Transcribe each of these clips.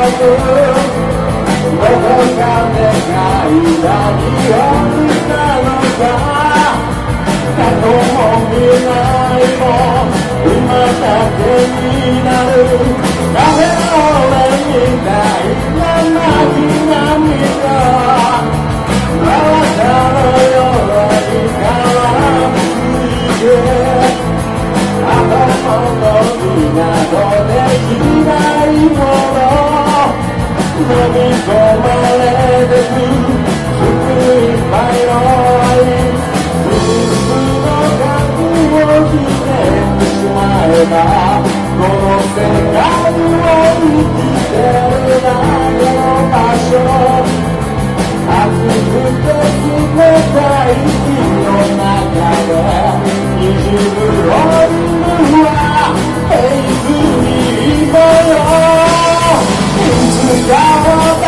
どこかで間に落ちたのか過去も未来も今だけになるカフェオレみたいな街並みがあなたのように変わってあとの港で嫌いもの飲み込まれてく服いっぱいの愛普通の覚を決めてしまえばこの世界を生きてるだけの場所熱くて冷たい日の中で滲むロングは平気にいいのよいつかは誰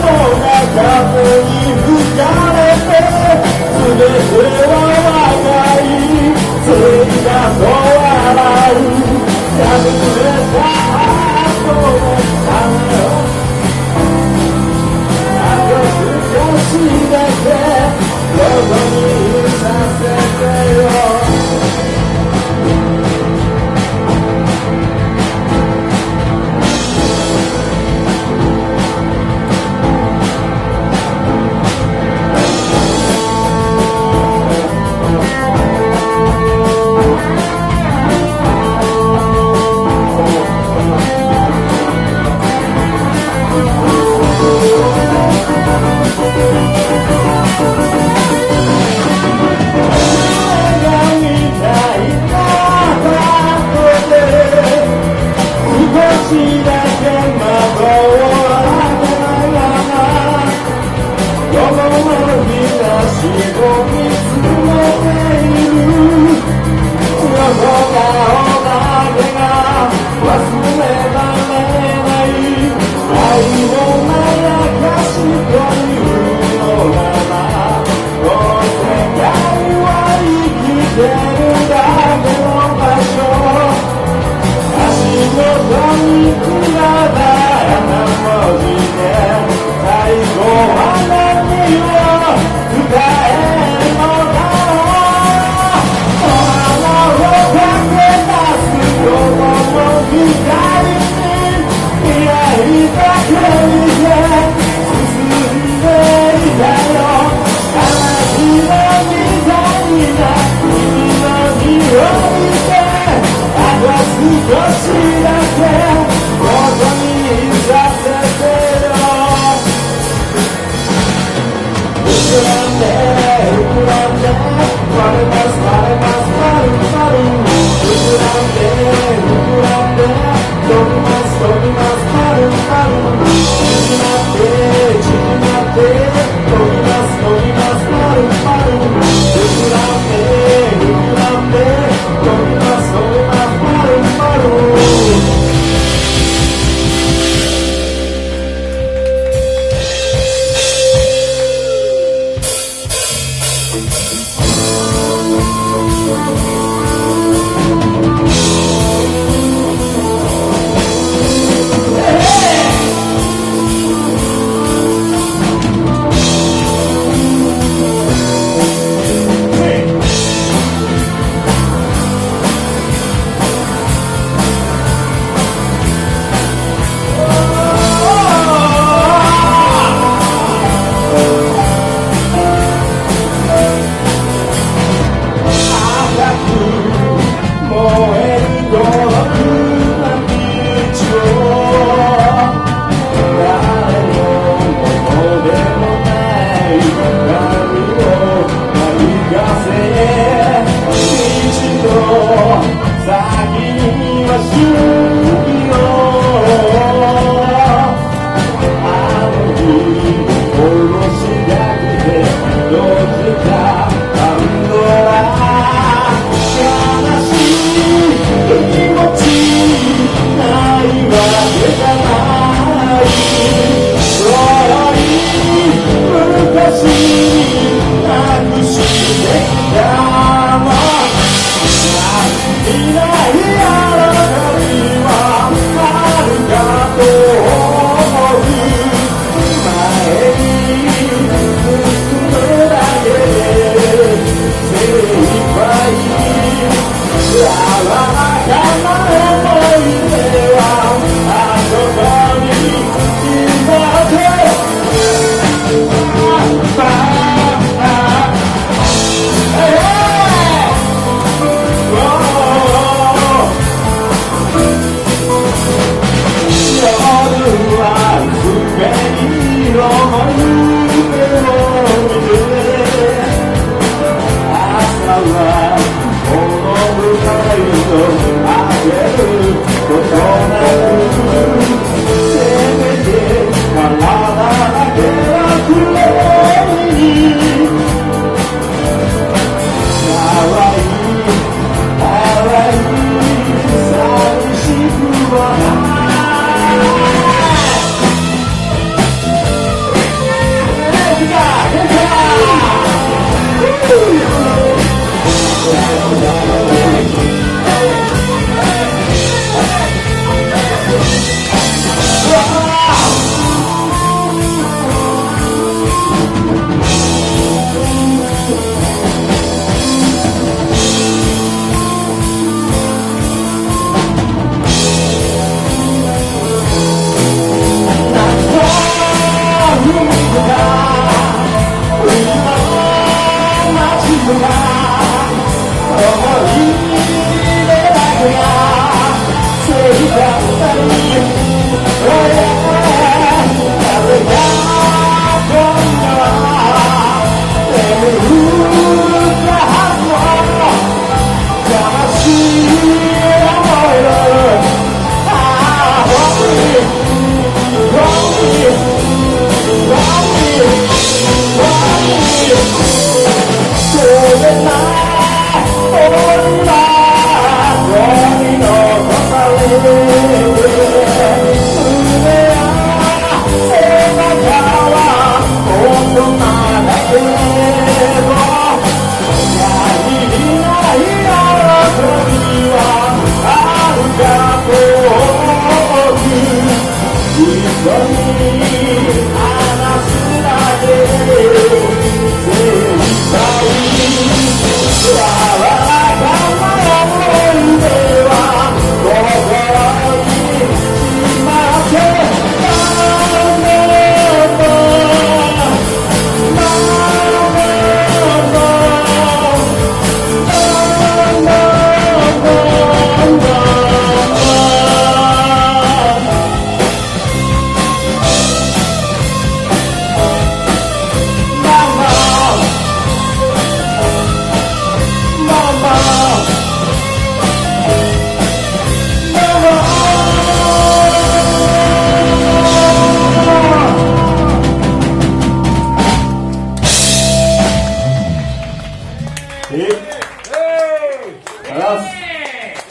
もが風に吹かれて全ては若い生活を笑う破れたハートの種を少しだけどこにさせてよ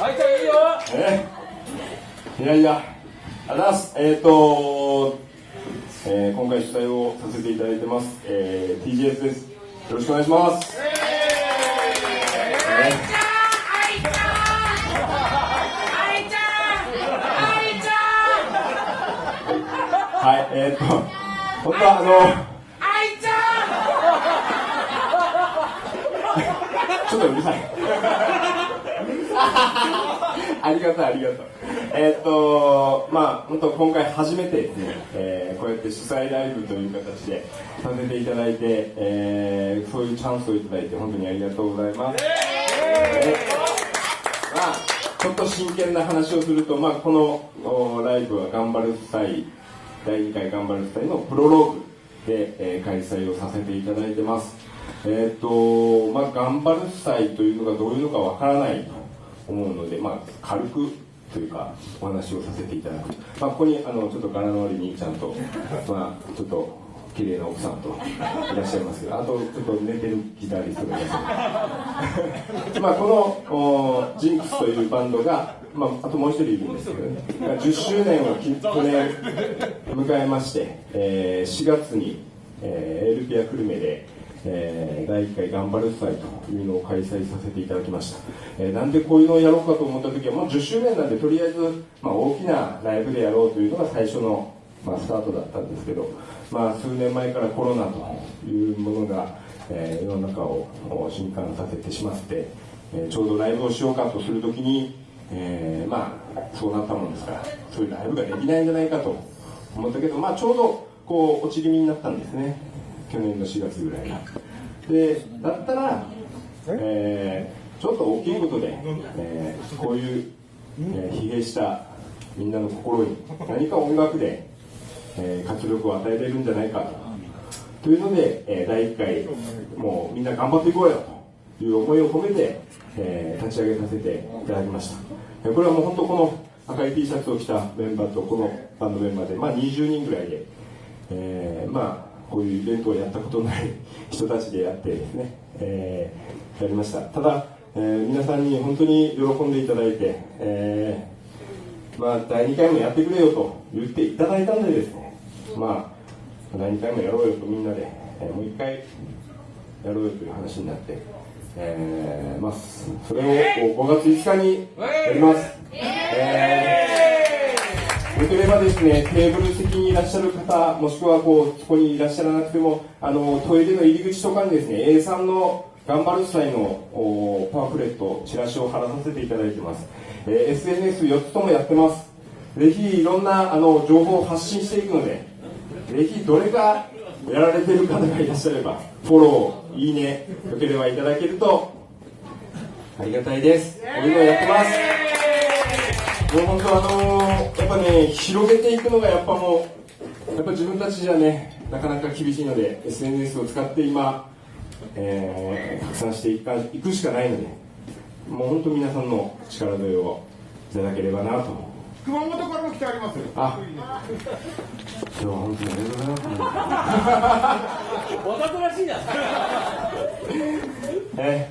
はい、じゃあいいよ。いやいや、ありがとうございます。今回主催をさせていただいてます、TGS です。よろしくお願いします。はい、本当はちょっとうるさい。ありがとう、ありがとう。まあ、本当今回初めてですね、こうやって主催ライブという形でさせていただいて、そういうチャンスをいただいて本当にありがとうございます。まあ、ちょっと真剣な話をすると、まあ、このライブは頑張る祭、第2回頑張る祭のプロローグで、開催をさせていただいてます。まあ、頑張る祭というのがどういうのかわからないと思うので、まあ、軽くというかお話をさせていただく。まあ、ここにちょっと柄の悪い兄ちゃんと、まあ、ちょっと綺麗な奥さんといらっしゃいますけど、あとちょっと寝てるギタリストがいらっしゃる。まあ、このジンクスというバンドが、まあ、あともう一人いるんですけどね、10周年を去年迎えまして、4月に、エルピア久留米で第1回頑張る祭というのを開催させていただきました。なんでこういうのをやろうかと思った時は、もう10周年なんでとりあえず、まあ、大きなライブでやろうというのが最初の、まあ、スタートだったんですけど、まあ、数年前からコロナというものが、世の中を震撼させてしまって、ちょうどライブをしようかとするときに、まあそうなったもんですから、そういうライブができないんじゃないかと思ったけど、まあ、ちょうどこう落ち気味になったんですね、去年の4月ぐらいが。でだったら、ちょっと大きいことで、こういう、疲弊したみんなの心に何か音楽で、活力を与えれるんじゃないかというので、第1回もうみんな頑張っていこうよという思いを込めて、立ち上げさせていただきました。これはもう本当この赤い T シャツを着たメンバーとこのバンドメンバーで、まあ、20人ぐらいで、まあこういうイベントをやったことのない人たちでやってですね、やりました。ただ、皆さんに本当に喜んでいただいて、まあ、第2回もやってくれよと言っていただいたのでですね、まあ、第2回もやろうよとみんなで、もう1回やろうよという話になって、まあ、それを5月5日にやります。よければですね、テーブル席にいらっしゃる方、もしくはそこにいらっしゃらなくても、トイレの入り口とかにですね、A3 の頑張る際のパンフレット、チラシを貼らさせていただいてます。SNS4 つともやってます。ぜひいろんな情報を発信していくので、ぜひどれかやられている方がいらっしゃれば、フォロー、いいね、よければいただけるとありがたいです。こういうのをやってます。もう本当やっぱね、広げていくのがやっぱ自分たちじゃね、なかなか厳しいので、SNS を使って今、拡散していくしかないので、もう本当皆さんの力添えをいただければなと。熊本からも来てあります。あ、今日は本当にありがとうございます。わざとらしいな。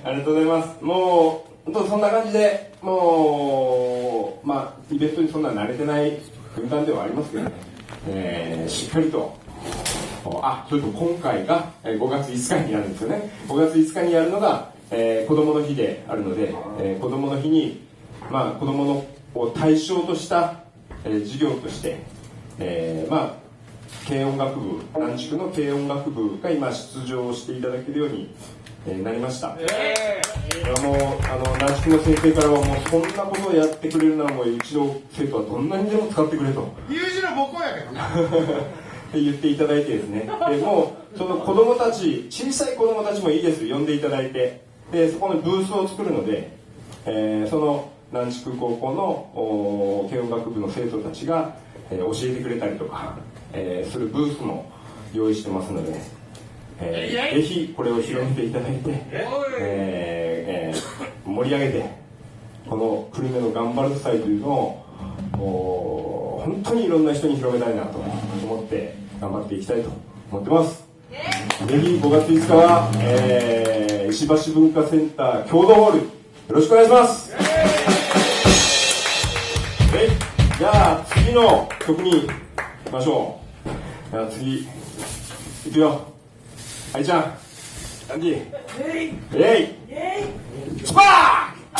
ありがとうございます。もう本当そんな感じで、もうまあイベントにそんな慣れてない軍団ではありますけどね、しっかりと。それと今回が5月5日にやるんですよね。5月5日にやるのが、子どもの日であるので、子どもの日に、まあ、子どものを対象とした、授業として、まあ軽音楽部、南筑の軽音楽部が今出場していただけるように、なりました。もう南筑の先生からはもうそんなことをやってくれるならもううちの生徒はどんなにでも使ってくれと。友人の母校やけどな。って言っていただいてですね、でもうその子供たち、小さい子供たちもいいです、呼んでいただいて、でそこのブースを作るので、その南筑高校の軽音楽部の生徒たちが、教えてくれたりとか、するブースも用意してますので、ぜひこれを広めていただいて、盛り上げてこの久留米の頑張る祭というのを本当にいろんな人に広めたいなと思って頑張っていきたいと思ってます。ぜひ5月5日は、石橋文化センター共同ホールよろしくお願いします。次の曲に行きましょう。じゃあ次いくよ。愛ちゃん、アンディ、スパー「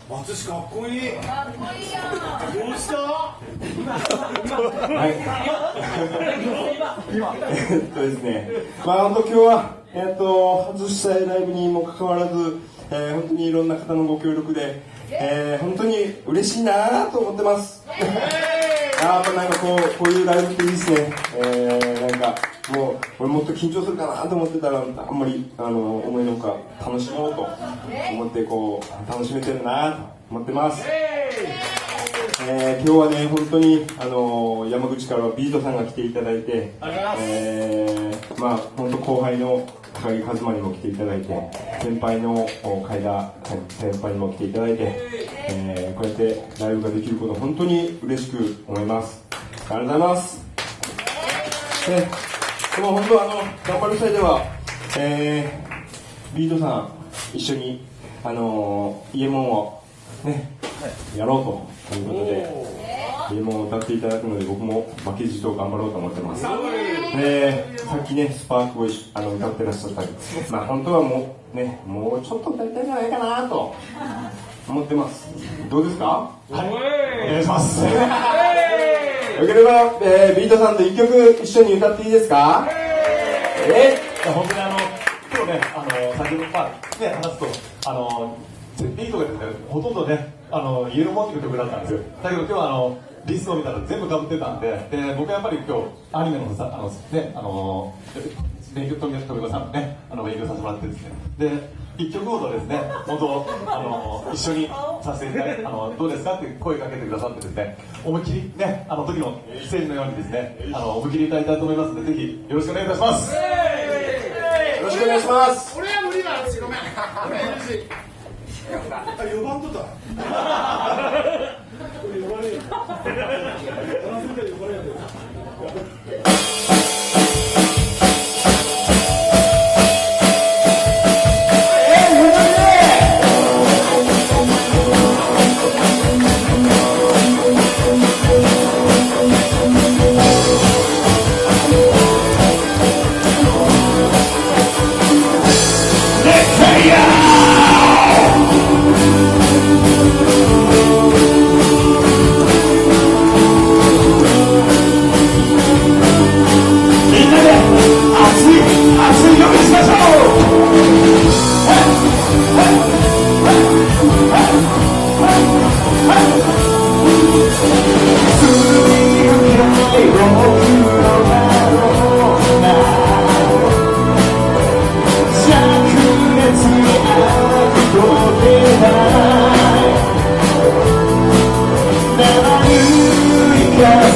松かっこいい。かっこいいやん。どうした？はいですね、まあ本当今日は、外したいライブにもかかわらず、本当にいろんな方のご協力で、本当に嬉しいなと思ってます。やっぱなんかこういうライブっていいですね。なんかもう俺もっと緊張するかなと思ってたら、あんまり思いのほか楽しもうと思ってこう楽しめてるなと思ってます。今日はね本当に山口からはビートさんが来ていただいて、まあ本当後輩の高木和馬にも来ていただいて、先輩の海田先輩にも来ていただいて、こうやってライブができること本当に嬉しく思います。ありがとうございます。でも本当頑張る際では、ビートさん一緒にイエモンをね、やろうということで、イエモンを歌っていただくので僕も負けじと頑張ろうと思ってます。さっきねスパークを歌ってらっしゃったり、まあ本当はもうちょっと歌いたいんじゃないかなと思ってます。どうですか？はい、お願いします。よければ、ビートさんと一曲一緒に歌っていいですか？本当に今日ね、先ほど話すと、ビートがですね、ほとんどね、イエローモンキーの曲だったんですよ。だけど今日はリストを見たら全部被ってたんで、僕はやっぱり今日、アニメのさ、勉強、富子さんのね、勉強させてもらってですね。で、一曲ごとですね、本当、一緒にさせていただいて、どうですかって声かけてくださってですね、思いっきりね、時のステージのようにですね、思いっきり歌いたいと思いますので、ぜひよろしくお願いいたします。よろしくお願いします。俺は無理だ。ごめん。俺は NG。4番とだ。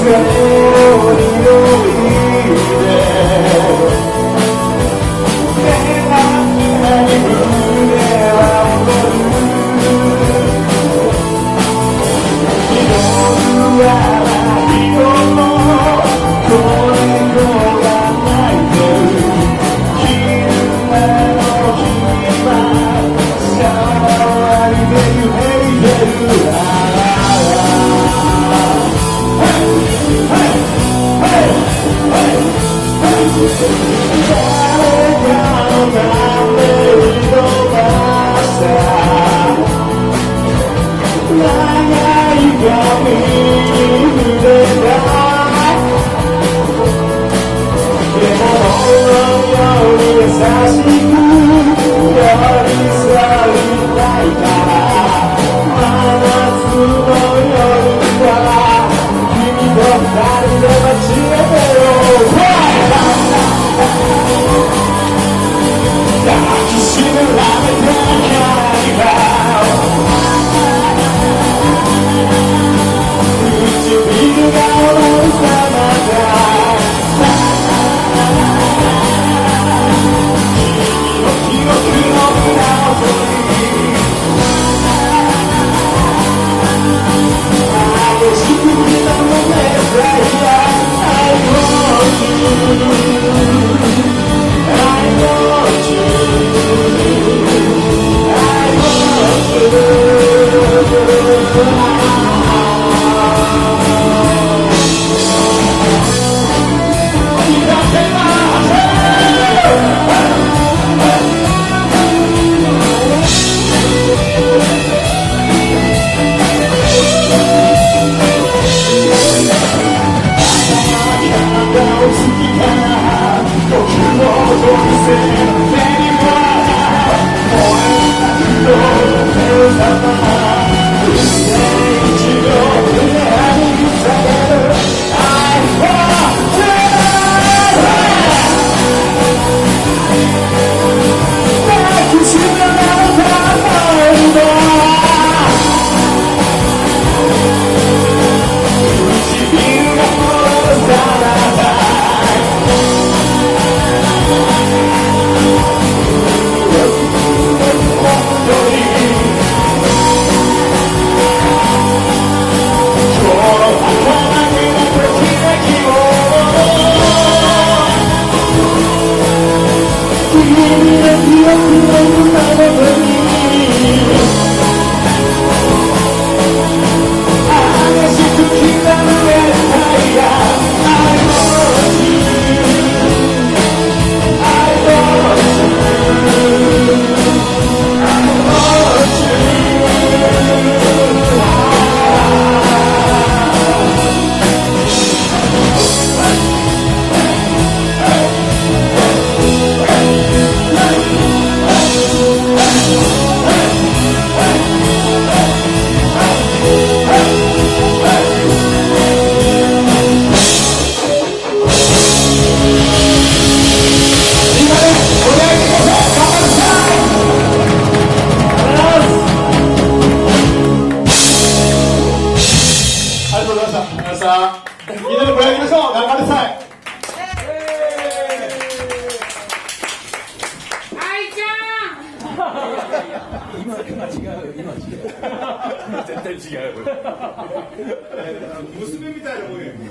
Hey! 絶対違う。娘みたいなもんや。「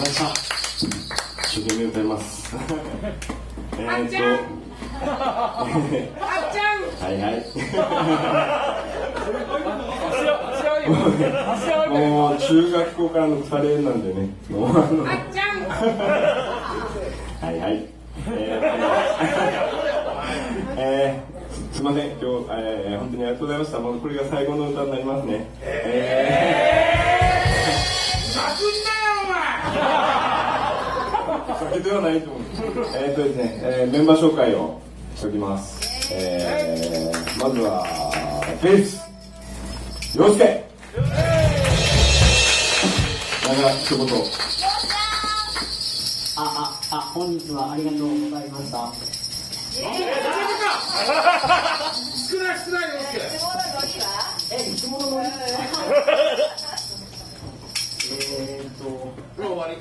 一生懸命歌います。あっちゃんはいはい。もう中学校からのカレーなんでね。もうはいはい。すみません、今日、本当にありがとうございました。もうこれが最後の歌になりますね。酒ではないと思う。ですね、メンバー紹介をしておきます。まずは、ベース、陽介。なんか一言。本日はありがとうございました。少ない陽介。いつものノリ。終わり。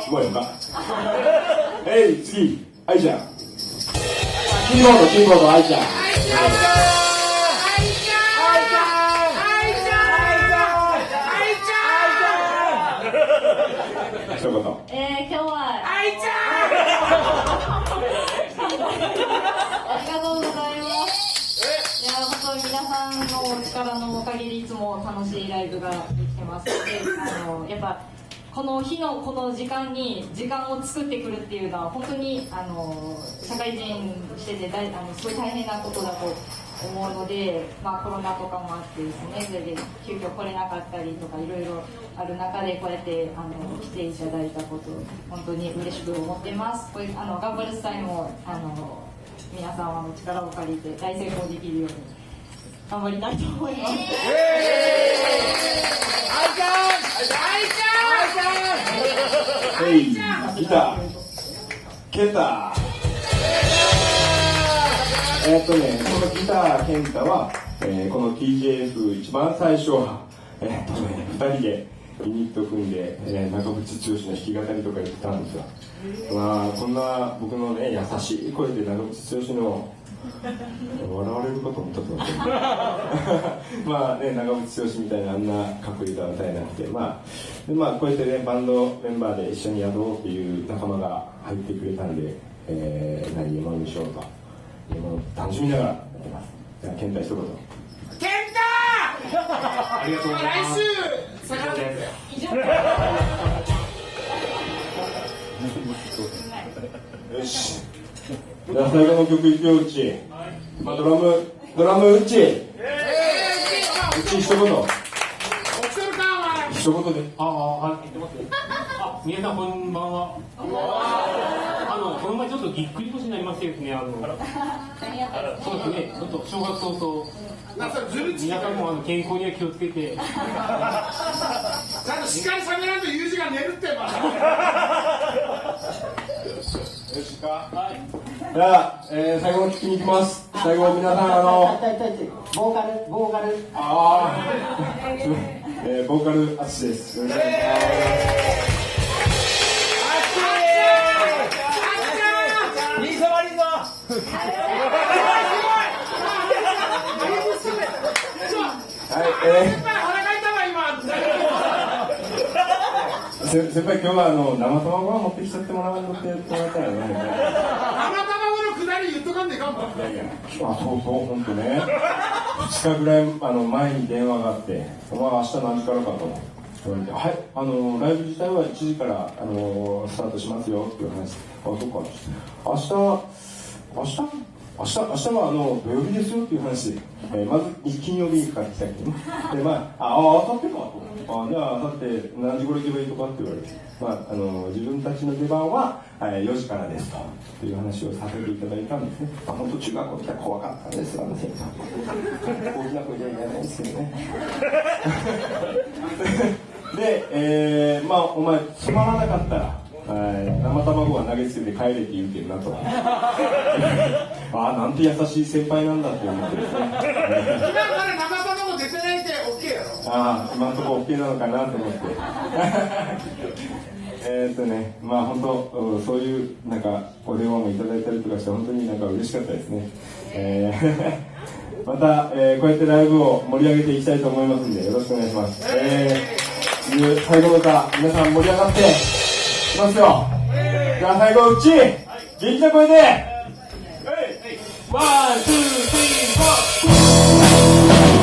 すごいのか。次、愛ちゃん。キーボード、愛ちゃん。一言。今日はありがとうございます。いや本当皆さんのお力のおかげでいつも楽しいライブができてます。でやっぱこの日のこの時間に時間を作ってくるっていうのは本当に社会人しててすごい大変なことだと思うので、コロナとかもあってですね、それで急遽来れなかったりとかいろいろある中でこうやって来ていただいたこと本当に嬉しく思ってます。これ頑張る際も皆様の力を借りて大成功できるように頑張りたいと思います。ギター、ケンタ。このギター、ケンタは、この TJF 一番最初は、2人でユニット組んで、長渕剛の弾き語りとか言ってたんですよ。こんな僕のね、優しい声で長渕剛の笑われるかと思ったと思って長渕剛みたいなあんなかっこいい歌は歌えなくて、こうやってね、バンドメンバーで一緒にやろうっていう仲間が入ってくれたんで、何山にしようと楽しみながらやってます。じゃあ、ケンタ一言。ケンタありがとうございます。来週下がってよし。じゃあ最後の曲いくよ、うち。ドラムうち。うち一言。一言で。皆さんこんばんは。この前ちょっとぎっくり腰になりましてですね、そうですね、ちょっと正月早々、皆さんも健康には気をつけて。ちゃんとしっかり喋らんとユージが寝るってば。よしか。じゃあ、最後の聞きに行きます。最後皆さんボーカル。ボーカルアツです。よろしくお願いします。先輩、今日は生卵は持ってきちゃってもらわんのって言ってもらったらね。生卵のくだり言っとかんでかんば。そう本当ね。2日ぐらい前に電話があって、お前明日何時からかと言われて、はい、ライブ自体は1時からスタートしますよっていう話。そっか。明日は土曜日ですよっていう話で、まず金曜日にかかってきたけどね。で、あさってかと。じゃあ、あさって何時頃行けばいいとかって言われて、自分たちの出番は4時からですという話をさせていただいたんですね。本当中学校の時は怖かったんですよ、先生。大きな声じゃいけないですけどね。で、お前つまらなかったら、生卵は投げ捨てて帰れって言うけどなと。なんて優しい先輩なんだって思ってですね。今から生卵出てないって OK やろ。今のところ OK なのかなと思って。本当そういうお電話もいただいたりとかして本当に嬉しかったですね。また、こうやってライブを盛り上げていきたいと思いますんで、よろしくお願いします。最後の歌、皆さん盛り上がっていきますよ。じゃあ最後、うち、元気な声で、ワン、ツー、スリー、フォー。「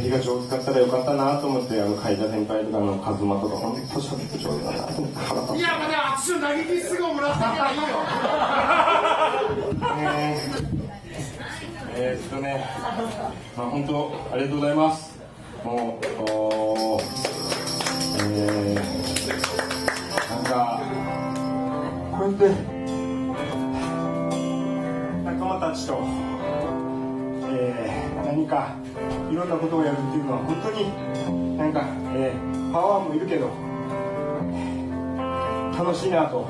りが上手かったらよかったなと思って、海田先輩とかカズマとか、本当に喋って上手だなと思って腹立つ。いや、まだ握手投げキスがもらったからいいよ。本当ありがとうございます。もう、なんか、こうやって、仲間たちと、何かいろんなことをやるっていうのは本当になんか、パワーもいるけど楽しいなと。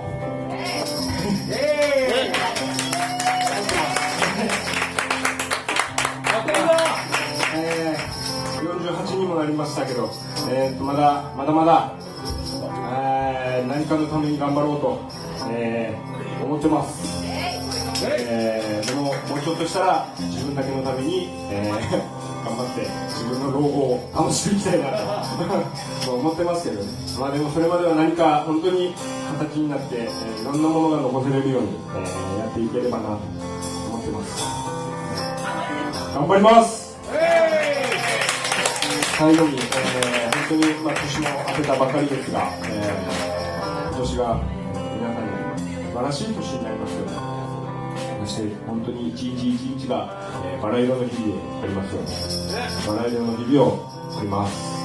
48にもなりましたけど、まだ何かのために頑張ろうと、思ってます。でももうちょっとしたら自分だけのために、頑張って自分の老後を楽しんでいきたいなと思ってますけどね。まあでもそれまでは何か本当に形になって、いろんなものが残せれるように、やっていければなと思ってます。頑張ります。最後に、本当に、年も明けたばかりですが、今年が皆さんに素晴らしい年になりますように、そして本当に一日一日が、バラ色の日々でありますように、バラ色の日々を送ります。「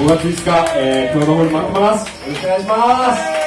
5月5日、共同ホール待ってます。よろしくお願いします。